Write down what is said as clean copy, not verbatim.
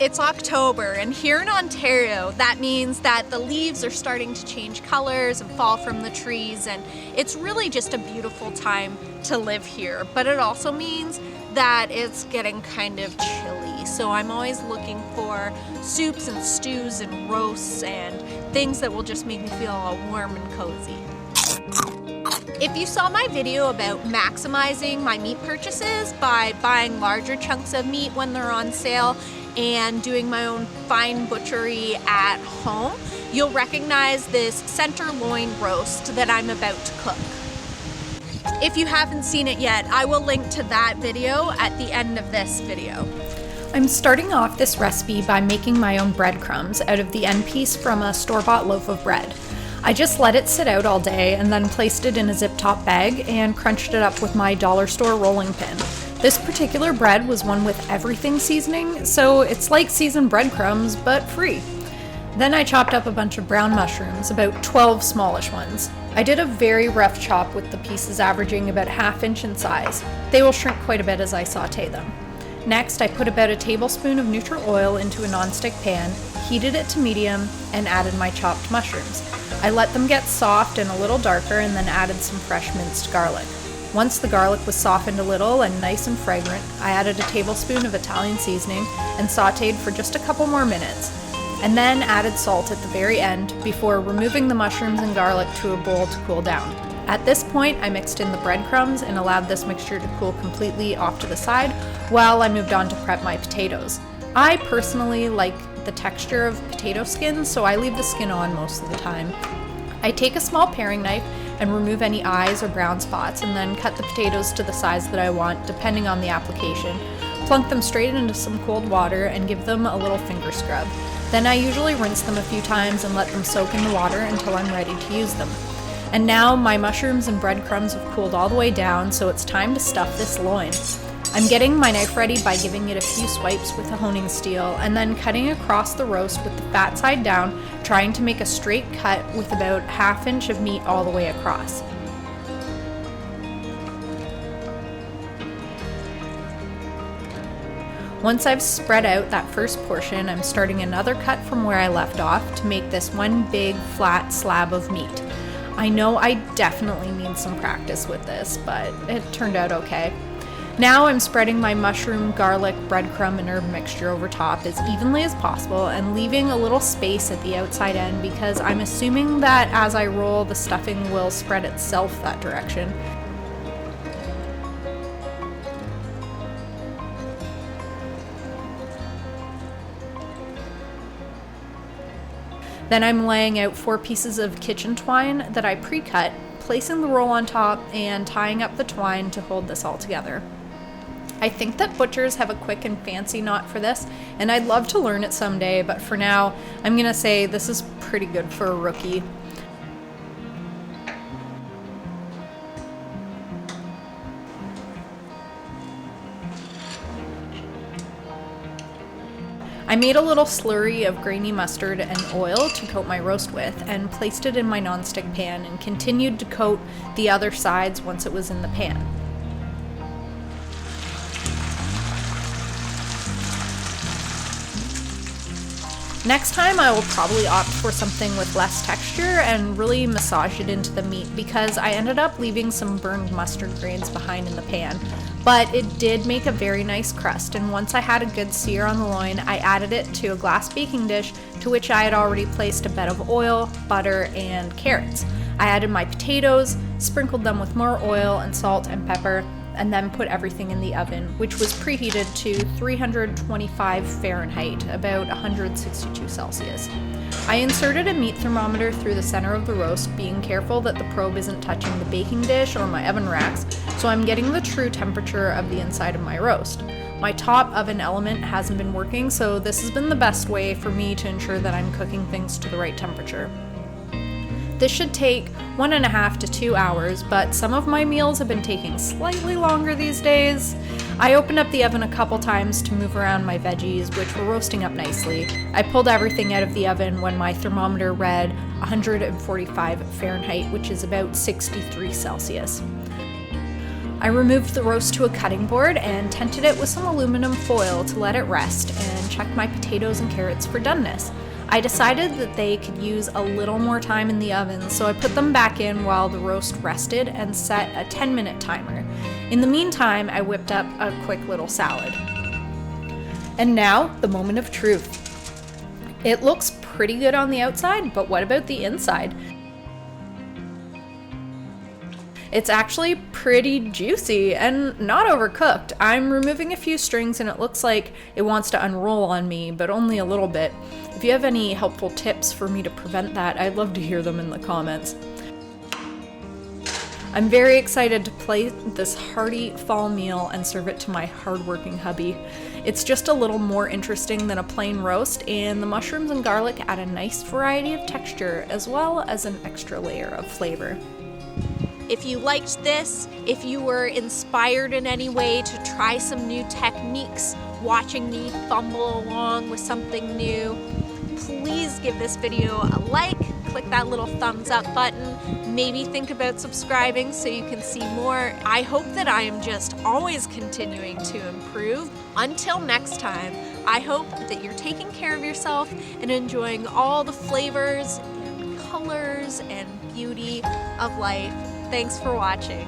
It's October, and here in Ontario, that means that the leaves are starting to change colors and fall from the trees, and it's really just a beautiful time to live here. But it also means that it's getting kind of chilly, so I'm always looking for soups and stews and roasts and things that will just make me feel all warm and cozy. If you saw my video about maximizing my meat purchases by buying larger chunks of meat when they're on sale and doing my own fine butchery at home, you'll recognize this center loin roast that I'm about to cook. If you haven't seen it yet, I will link to that video at the end of this video. I'm starting off this recipe by making my own breadcrumbs out of the end piece from a store-bought loaf of bread. I just let it sit out all day and then placed it in a zip-top bag and crunched it up with my dollar store rolling pin. This particular bread was one with everything seasoning, so it's like seasoned breadcrumbs, but free. Then I chopped up a bunch of brown mushrooms, about 12 smallish ones. I did a very rough chop with the pieces averaging about 1/2 inch in size. They will shrink quite a bit as I saute them. Next, I put about a tablespoon of neutral oil into a nonstick pan, heated it to medium, and added my chopped mushrooms. I let them get soft and a little darker and then added some fresh minced garlic. Once the garlic was softened a little and nice and fragrant, I added a tablespoon of Italian seasoning and sauteed for just a couple more minutes, and then added salt at the very end before removing the mushrooms and garlic to a bowl to cool down. At this point, I mixed in the breadcrumbs and allowed this mixture to cool completely off to the side while I moved on to prep my potatoes. I personally like the texture of potato skin, so I leave the skin on most of the time. I take a small paring knife and remove any eyes or brown spots, and then cut the potatoes to the size that I want depending on the application. Plunk them straight into some cold water and give them a little finger scrub. Then I usually rinse them a few times and let them soak in the water until I'm ready to use them. And now my mushrooms and breadcrumbs have cooled all the way down, so it's time to stuff this loin. I'm getting my knife ready by giving it a few swipes with a honing steel and then cutting across the roast with the fat side down, trying to make a straight cut with about 1/2 inch of meat all the way across. Once I've spread out that first portion, I'm starting another cut from where I left off to make this one big flat slab of meat. I know I definitely need some practice with this, but it turned out okay. Now I'm spreading my mushroom, garlic, breadcrumb, and herb mixture over top as evenly as possible and leaving a little space at the outside end because I'm assuming that as I roll, the stuffing will spread itself that direction. Then I'm laying out 4 pieces of kitchen twine that I pre-cut, placing the roll on top and tying up the twine to hold this all together. I think that butchers have a quick and fancy knot for this, and I'd love to learn it someday, but for now, I'm gonna say this is pretty good for a rookie. I made a little slurry of grainy mustard and oil to coat my roast with and placed it in my nonstick pan and continued to coat the other sides once it was in the pan. Next time I will probably opt for something with less texture and really massage it into the meat because I ended up leaving some burned mustard grains behind in the pan. But it did make a very nice crust, and once I had a good sear on the loin, I added it to a glass baking dish to which I had already placed a bed of oil, butter, and carrots. I added my potatoes, sprinkled them with more oil and salt and pepper, and then put everything in the oven, which was preheated to 325 Fahrenheit, about 162 Celsius. I inserted a meat thermometer through the center of the roast, being careful that the probe isn't touching the baking dish or my oven racks, so I'm getting the true temperature of the inside of my roast. My top oven element hasn't been working, so this has been the best way for me to ensure that I'm cooking things to the right temperature. This should take 1.5 to 2 hours, but some of my meals have been taking slightly longer these days. I opened up the oven a couple times to move around my veggies, which were roasting up nicely. I pulled everything out of the oven when my thermometer read 145 Fahrenheit, which is about 63 Celsius. I removed the roast to a cutting board and tented it with some aluminum foil to let it rest and checked my potatoes and carrots for doneness. I decided that they could use a little more time in the oven, so I put them back in while the roast rested and set a 10-minute timer. In the meantime, I whipped up a quick little salad. And now, the moment of truth. It looks pretty good on the outside, but what about the inside? It's actually pretty juicy and not overcooked. I'm removing a few strings and it looks like it wants to unroll on me, but only a little bit. If you have any helpful tips for me to prevent that, I'd love to hear them in the comments. I'm very excited to plate this hearty fall meal and serve it to my hardworking hubby. It's just a little more interesting than a plain roast, and the mushrooms and garlic add a nice variety of texture as well as an extra layer of flavor. If you liked this, if you were inspired in any way to try some new techniques, watching me fumble along with something new, please give this video a like, click that little thumbs up button, maybe think about subscribing so you can see more. I hope that I am just always continuing to improve. Until next time, I hope that you're taking care of yourself and enjoying all the flavors and colors and beauty of life. Thanks for watching.